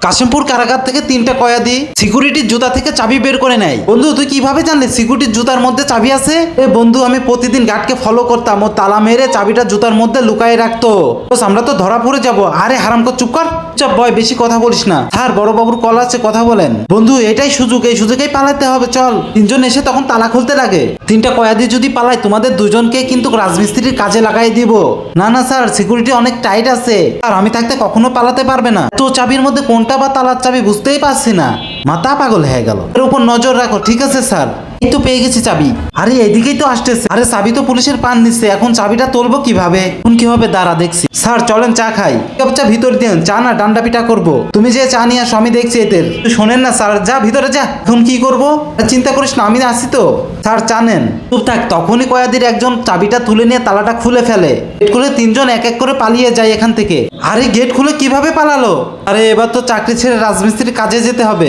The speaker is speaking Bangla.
কাশিমপুর কারাগার থেকে 3টা কয়েদি সিকিউরিটির জুতা থেকে চাবি বের করে নেয়। বন্ধু তুই কিভাবে জানলি সিকিউরিটির জুতার মধ্যে চাবি আছে? এ বন্ধু আমি প্রতিদিন গার্ডকে ফলো করতাম, ও তালা মেরে চাবিটা জুতার মধ্যে লুকায়ে রাখতো। বস আমরা তো ধরা পড়ে যাব। আরে হারামখোর চুপ কর, চুপ বয়, বেশি কথা বলিস না। স্যার বড় বাবুর কল আছে, কথা বলেন। বন্ধু এটাই সুযোগ, এই সুযোগেই পালাতে হবে, চল। 3জন এসে তখন তালা খুলতে লাগে। 3টা কয়েদি যদি পালায় তোমাদের দুজনকে কিন্তু রাজমিস্ত্রির কাজে লাগাই দিব। না না স্যার, সিকিউরিটি অনেক টাইট আছে, আর আমি থাকতে কখনো পালাতে পারবে না। তো চাবির মধ্যে কোনটা বা তালার চাবি বুঝতেই পারছি না, মাথা পাগল হয়ে গেল। এর উপর নজর রাখো, ঠিক আছে স্যার? এই তো পেয়ে গেছি চাবি। আরে এদিকেই তো আসতেছে। আরে চাবি তো পুলিশের পান নিচ্ছে, এখন চাবিটা তুলবো কিভাবে? এখন কি হবে দাঁড়া দেখছি। স্যার চলেন চা খাই। কাপ চা ভিতর দেন, চা না ডান্ডা পিটা করবো। তুমি যে চা নিয়ে আসো আমি দেখছি এদের। শোনেন না স্যার, যা ভিতরে যা। এখন কি করবো চিন্তা করিস না, আমি আসি তো। স্যার চা নেন। চুপ থাক। তখনই কয়েদির একজন চাবিটা তুলে নিয়ে তালাটা খুলে ফেলে। গেট খুলে 3জন এক এক করে পালিয়ে যায় এখান থেকে। আরে গেট খুলে কিভাবে পালালো? আরে এবার তো চাকরি ছেড়ে রাজমিস্ত্রির কাজে যেতে হবে।